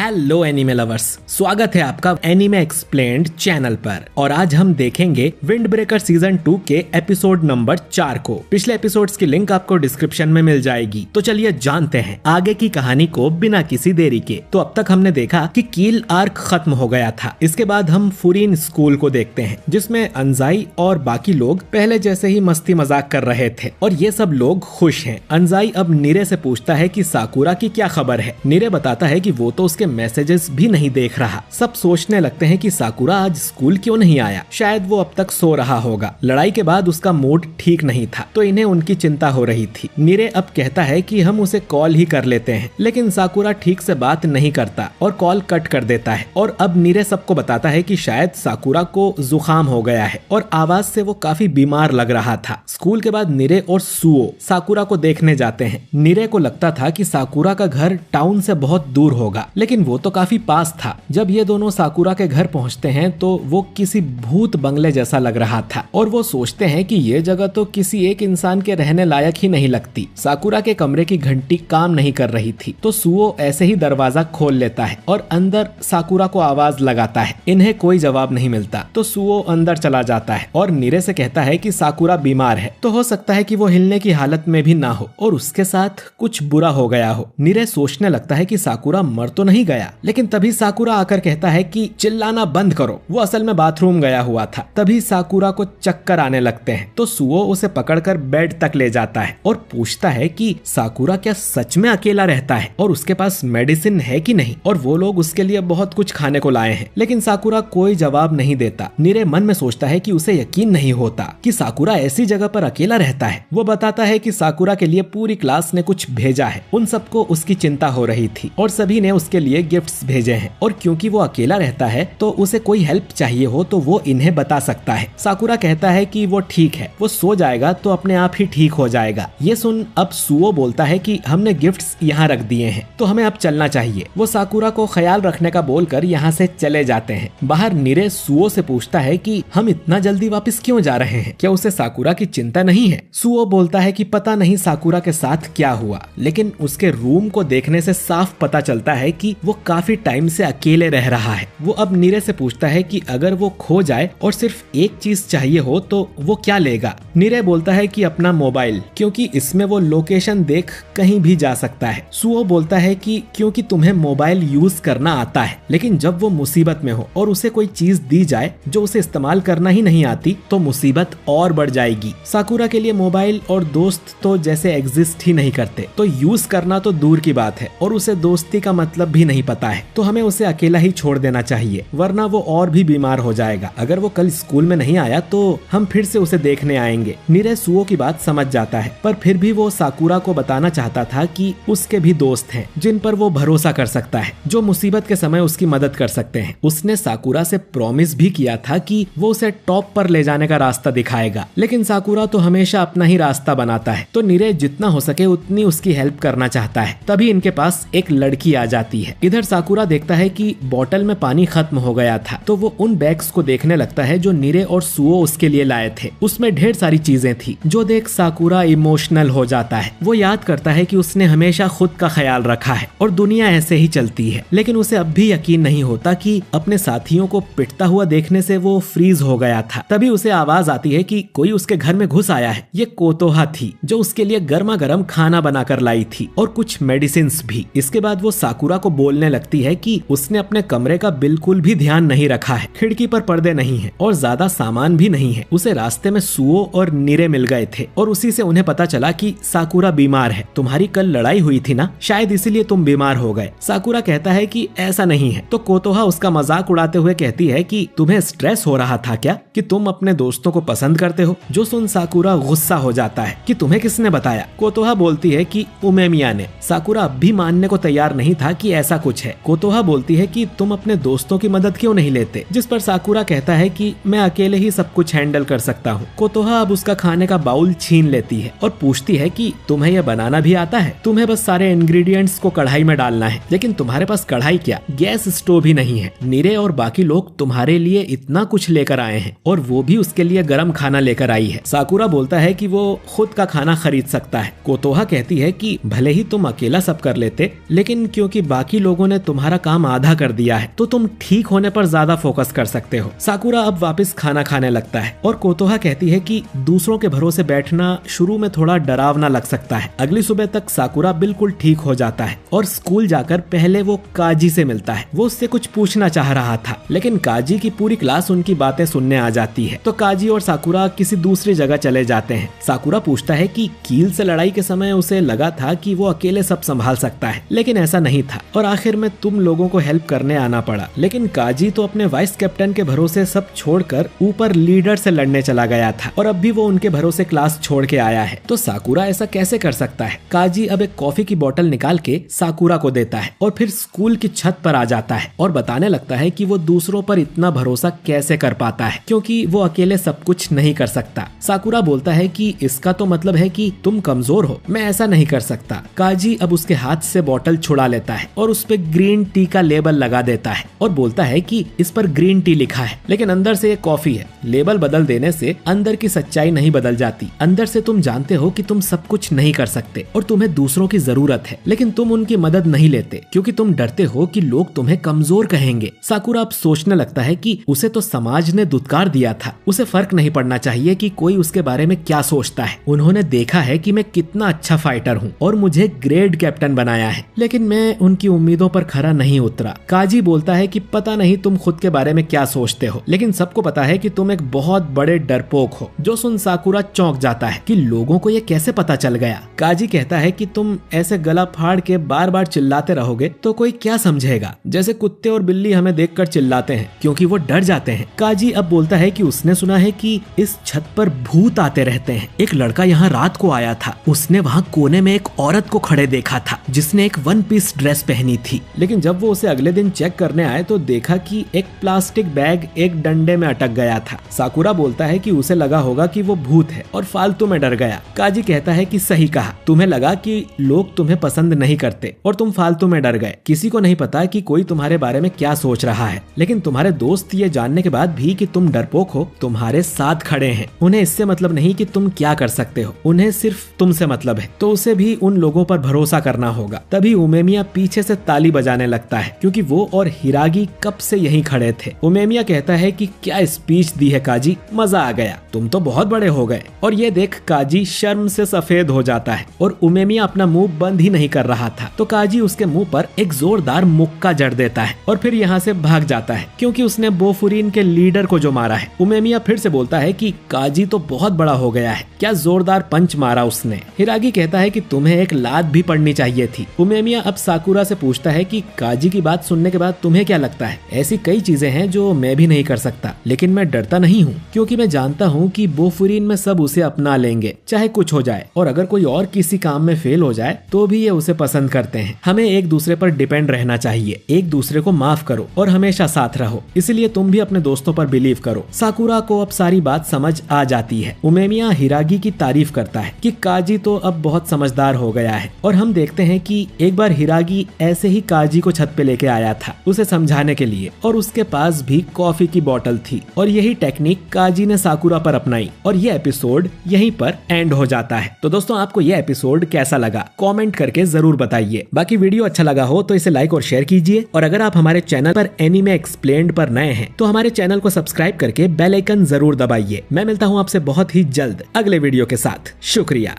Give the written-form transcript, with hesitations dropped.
Hello anime lovers, स्वागत है आपका एनिमे एक्सप्लेन्ड चैनल पर। और आज हम देखेंगे विंड ब्रेकर सीजन 2 के एपिसोड नंबर 4 को। पिछले एपिसोड्स की लिंक आपको डिस्क्रिप्शन में मिल जाएगी। तो चलिए जानते हैं आगे की कहानी को बिना किसी देरी के। तो अब तक हमने देखा कि कील आर्क खत्म हो गया था। इसके बाद हम फुरीन स्कूल को देखते हैं, जिसमें अंजाई और बाकी लोग पहले जैसे ही मस्ती मजाक कर रहे थे और ये सब लोग खुश हैं। अंजाई अब नीरे से पूछता है कि साकुरा की क्या खबर है। नीरे बताता है कि वो तो उसके मैसेजेस भी नहीं देख रहा। सब सोचने लगते हैं कि साकुरा आज स्कूल क्यों नहीं आया, शायद वो अब तक सो रहा होगा। लड़ाई के बाद उसका मूड ठीक नहीं था, तो इन्हें उनकी चिंता हो रही थी। नीरे अब कहता है कि हम उसे कॉल ही कर लेते हैं, लेकिन साकुरा ठीक से बात नहीं करता और कॉल कट कर देता है। और अब नीरे सबको बताता है कि शायद साकुरा को जुकाम हो गया है और आवाज से वो काफी बीमार लग रहा था। स्कूल के बाद नीरे और सुओ साकुरा को देखने जाते हैं। नीरे को लगता था कि साकुरा का घर टाउन से बहुत दूर होगा, लेकिन वो तो काफी पास था। जब ये दोनों साकुरा के घर पहुंचते हैं तो वो किसी भूत बंगले जैसा लग रहा था और वो सोचते हैं कि ये जगह तो किसी एक इंसान के रहने लायक ही नहीं लगती। साकुरा के कमरे की घंटी काम नहीं कर रही थी, तो सुओ ऐसे ही दरवाजा खोल लेता है और अंदर साकुरा को आवाज लगाता है। इन्हें कोई जवाब नहीं मिलता, तो सुओ अंदर चला जाता है और नीरे से कहता है कि साकुरा बीमार है, तो हो सकता है कि वो हिलने की हालत में भी ना हो और उसके साथ कुछ बुरा हो गया हो। नीरे सोचने लगता है कि साकुरा मर तो नहीं गया, लेकिन तभी साकुरा आकर कहता है कि चिल्लाना बंद करो, वो असल में बाथरूम गया हुआ था। तभी साकुरा को चक्कर आने लगते हैं, तो सुओ उसे पकड़कर बेड तक ले जाता है और पूछता है कि साकुरा क्या सच में अकेला रहता है और उसके पास मेडिसिन है कि नहीं, और वो लोग उसके लिए बहुत कुछ खाने को लाए हैं। लेकिन साकुरा कोई जवाब नहीं देता। नीरे मन में सोचता है कि उसे यकीन नहीं होता कि साकुरा ऐसी जगह पर अकेला रहता है। वो बताता है कि साकुरा के लिए पूरी क्लास ने कुछ भेजा है। उन सबको उसकी चिंता हो रही थी और सभी ने उसके लिए गिफ्ट्स भेजे हैं, और क्योंकि वो अकेला रहता है तो उसे कोई हेल्प चाहिए हो तो वो इन्हें बता सकता है। साकुरा कहता है कि वो ठीक है, वो सो जाएगा तो अपने आप ही ठीक हो जाएगा। ये सुन अब सुओ बोलता है कि हमने गिफ्ट्स यहाँ रख दिए हैं, तो हमें अब चलना चाहिए। वो साकुरा को ख्याल रखने का बोलकर यहाँ से चले जाते हैं। बाहर नीरे सुओ से पूछता है कि हम इतना जल्दी वापस क्यों जा रहे हैं, क्या उसे साकुरा की चिंता नहीं है। सुओ बोलता है कि पता नहीं साकुरा के साथ क्या हुआ, लेकिन उसके रूम को देखने से साफ पता चलता है कि वो काफी टाइम से अकेले रह रहा है। वो अब नीरे से पूछता है कि अगर वो खो जाए और सिर्फ एक चीज चाहिए हो तो वो क्या लेगा। नीरे बोलता है कि अपना मोबाइल, क्योंकि इसमें वो लोकेशन देख कहीं भी जा सकता है। सुओ बोलता है कि क्योंकि तुम्हें मोबाइल यूज करना आता है, लेकिन जब वो मुसीबत में हो और उसे कोई चीज दी जाए जो उसे इस्तेमाल करना ही नहीं आती तो मुसीबत और बढ़ जाएगी। साकुरा के लिए मोबाइल और दोस्त तो जैसे एग्जिस्ट ही नहीं करते, तो यूज करना तो दूर की बात है और उसे दोस्ती का मतलब भी नहीं पता है, तो हमें उसे अकेला ही छोड़ देना चाहिए, वरना वो और भी बीमार हो जाएगा। अगर वो कल स्कूल में नहीं आया तो हम फिर से उसे देखने आएंगे। नीरे सुओ की बात समझ जाता है, पर फिर भी वो साकुरा को बताना चाहता था कि उसके भी दोस्त हैं जिन पर वो भरोसा कर सकता है, जो मुसीबत के समय उसकी मदद कर सकते हैं। उसने साकुरा से प्रॉमिस भी किया था कि वो उसे टॉप पर ले जाने का रास्ता दिखाएगा, लेकिन साकुरा तो हमेशा अपना ही रास्ता बनाता है, तो नीरे जितना हो सके उतनी उसकी हेल्प करना चाहता है। तभी इनके पास एक लड़की आ जाती है। इधर साकुरा देखता है कि बोतल में पानी खत्म हो गया था, तो वो उन बैग्स को देखने लगता है जो नीरे और सुओ उसके लिए लाए थे। उसमें ढेर सारी चीजें थी, जो देख साकुरा इमोशनल हो जाता है। वो याद करता है कि उसने हमेशा खुद का ख्याल रखा है और दुनिया ऐसे ही चलती है, लेकिन उसे अब भी यकीन नहीं होता कि अपने साथियों को पिटता हुआ देखने से वो फ्रीज हो गया था। तभी उसे आवाज आती है कि कोई उसके घर में घुस आया है। ये कोतोहा थी, जो उसके लिए गर्मा गर्म खाना बनाकर लाई थी और कुछ मेडिसिन भी। इसके बाद वो साकुरा को बोलने लगती है कि उसने अपने कमरे का बिल्कुल भी ध्यान नहीं रखा है, खिड़की पर पर्दे नहीं है और ज्यादा सामान भी नहीं है। उसे रास्ते में सुओ और नीरे मिल गए थे और उसी से उन्हें पता चला कि साकुरा बीमार है। तुम्हारी कल लड़ाई हुई थी ना, शायद इसीलिए तुम बीमार हो गए। साकुरा कहता है कि ऐसा नहीं है, तो कोतोहा उसका मजाक उड़ाते हुए कहती है कि तुम्हें स्ट्रेस हो रहा था क्या कि तुम अपने दोस्तों को पसंद करते हो। जो सुन साकुरा गुस्सा हो जाता है कि तुम्हें किसने बताया। कोतोहा बोलती है कि उमेमिया ने। साकुरा अब भी मानने को तैयार नहीं था कि ऐसा कुछ है। कोतोहा बोलती है कि तुम अपने दोस्तों की मदद क्यों नहीं लेते, जिस पर साकुरा कहता है कि मैं अकेले ही सब कुछ हैंडल कर सकता हूँ। कोतोहा अब उसका खाने का बाउल छीन लेती है और पूछती है कि तुम्हें यह बनाना भी आता है, तुम्हें बस सारे इंग्रेडिएंट्स को कढ़ाई में डालना है, लेकिन तुम्हारे पास कढ़ाई क्या, गैस स्टोव ही नहीं है। नीरे और बाकी लोग तुम्हारे लिए इतना कुछ लेकर आए हैं और वो भी उसके लिए गर्म खाना लेकर आई है। साकुरा बोलता है कि वो खुद का खाना खरीद सकता है। कोतोहा कहती है कि भले ही तुम अकेला सब कर लेते, लेकिन क्योंकि बाकी लोग लोगों ने तुम्हारा काम आधा कर दिया है, तो तुम ठीक होने पर ज्यादा फोकस कर सकते हो। साकुरा अब वापस खाना खाने लगता है और कोतोहा कहती है कि दूसरों के भरोसे बैठना शुरू में थोड़ा डरावना लग सकता है। अगली सुबह तक साकुरा बिल्कुल ठीक हो जाता है और स्कूल जाकर पहले वो काजी से मिलता है। वो उससे कुछ पूछना चाह रहा था, लेकिन काजी की पूरी क्लास उनकी बातें सुनने आ जाती है, तो काजी और साकुरा किसी दूसरी जगह चले जाते हैं। साकुरा पूछता है कि कील से लड़ाई के समय उसे लगा था कि वो अकेले सब संभाल सकता है, लेकिन ऐसा नहीं था और आखिर में तुम लोगों को हेल्प करने आना पड़ा। लेकिन काजी तो अपने वाइस कैप्टन के भरोसे सब छोड़कर ऊपर लीडर से लड़ने चला गया था और अब भी वो उनके भरोसे क्लास छोड़ के आया है, तो साकुरा ऐसा कैसे कर सकता है। काजी अब एक कॉफी की बोतल निकाल के साकुरा को देता है और फिर स्कूल की छत पर आ जाता है और बताने लगता है कि वो दूसरों पर इतना भरोसा कैसे कर पाता है, क्योंकि वो अकेले सब कुछ नहीं कर सकता। साकुरा बोलता है कि इसका तो मतलब है कि तुम कमजोर हो, मैं ऐसा नहीं कर सकता। काजी अब उसके हाथ से बोतल छुड़ा लेता है और उस पे ग्रीन टी का लेबल लगा देता है और बोलता है कि इस पर ग्रीन टी लिखा है, लेकिन अंदर से ये कॉफी है। लेबल बदल देने से अंदर की सच्चाई नहीं बदल जाती। अंदर से तुम जानते हो कि तुम सब कुछ नहीं कर सकते और तुम्हें दूसरों की जरूरत है, लेकिन तुम उनकी मदद नहीं लेते क्योंकि तुम डरते हो कि लोग तुम्हें कमजोर कहेंगे। साकुरा अब सोचने लगता है कि उसे तो समाज ने दुत्कार दिया था, उसे फर्क नहीं पड़ना चाहिए कि कोई उसके बारे में क्या सोचता है। उन्होंने देखा है कि मैं कितना अच्छा फाइटर हूँ और मुझे ग्रेड कैप्टन बनाया है, लेकिन मैं उनकी उम्मीदों पर खरा नहीं उतरा। काजी बोलता है कि पता नहीं तुम खुद के बारे में क्या सोचते हो, लेकिन सबको पता है कि तुम एक बहुत बड़े डरपोक हो। जो सुन साकुरा चौंक जाता है कि लोगों को ये कैसे पता चल गया। काजी कहता है कि तुम ऐसे गला फाड़ के बार बार चिल्लाते रहोगे तो कोई क्या समझेगा, जैसे कुत्ते और बिल्ली हमें देखकर चिल्लाते हैं क्योंकि वो डर जाते हैं। काजी अब बोलता है कि उसने सुना है कि इस छत पर भूत आते रहते हैं। एक लड़का यहाँ रात को आया था, उसने वहाँ कोने में एक औरत को खड़े देखा था जिसने एक वन पीस ड्रेस पहनी थी, लेकिन जब वो उसे अगले दिन चेक करने आए तो देखा कि एक प्लास्टिक बैग एक डंडे में अटक गया था। साकुरा बोलता है कि उसे लगा होगा कि वो भूत है और फालतू में डर गया। काजी कहता है कि सही कहा, तुम्हें लगा कि लोग तुम्हें पसंद नहीं करते और तुम फालतू में डर गए। किसी को नहीं पता कि कोई तुम्हारे बारे में क्या सोच रहा है, लेकिन तुम्हारे दोस्त ये जानने के बाद भी कि तुम डरपोक हो तुम्हारे साथ खड़े हैं। उन्हें इससे मतलब नहीं कि तुम क्या कर सकते हो, उन्हें सिर्फ तुमसे मतलब है, तो उसे भी उन लोगों पर भरोसा करना होगा। तभी उमेमिया पीछे से ताली बजाने लगता है क्योंकि वो और हिरागी कब से यहीं खड़े थे। उमेमिया कहता है कि क्या स्पीच दी है काजी, मजा आ गया, तुम तो बहुत बड़े हो गए। और ये देख काजी शर्म से सफेद हो जाता है और उमेमिया अपना मुंह बंद ही नहीं कर रहा था, तो काजी उसके मुंह पर एक जोरदार मुक्का जड़ देता है और फिर यहाँ से भाग जाता है क्योंकि उसने बोफुरीन के लीडर को जो मारा है। उमेमिया फिर से बोलता है कि काजी तो बहुत बड़ा हो गया है, क्या जोरदार पंच मारा उसने। हिरागी कहता है कि तुम्हें एक लात भी पड़नी चाहिए थी। उमेमिया अब साकुरा से पूछता है कि काजी की बात सुनने के बाद तुम्हें क्या लगता है। ऐसी कई चीजें हैं जो मैं भी नहीं कर सकता, लेकिन मैं डरता नहीं हूँ क्योंकि मैं जानता हूँ कि बोफुरीन में सब उसे अपना लेंगे चाहे कुछ हो जाए, और अगर कोई और किसी काम में फेल हो जाए तो भी ये उसे पसंद करते हैं। हमें एक दूसरे पर डिपेंड रहना चाहिए, एक दूसरे को माफ करो और हमेशा साथ रहो, इसलिए तुम भी अपने दोस्तों पर बिलीव करो। साकुरा को अब सारी बात समझ आ जाती है। उमेमिया हिरागी की तारीफ करता है कि काजी तो अब बहुत समझदार हो गया है, और हम देखते हैं कि एक बार हिरागी ऐसे ही काजी को छत पे लेके आया था उसे समझाने के लिए, और उसके पास भी कॉफी की बोतल थी, और यही टेक्निक काजी ने साकुरा पर अपनाई और ये एपिसोड यहीं पर एंड हो जाता है। तो दोस्तों, आपको ये एपिसोड कैसा लगा कमेंट करके जरूर बताइए। बाकी वीडियो अच्छा लगा हो तो इसे लाइक और शेयर कीजिए, और अगर आप हमारे चैनल पर एनीमे एक्सप्लेन्ड पर नए हैं तो हमारे चैनल को सब्सक्राइब करके बेल आइकन जरूर दबाइए। मैं मिलता हूँ आपसे बहुत ही जल्द अगले वीडियो के साथ। शुक्रिया।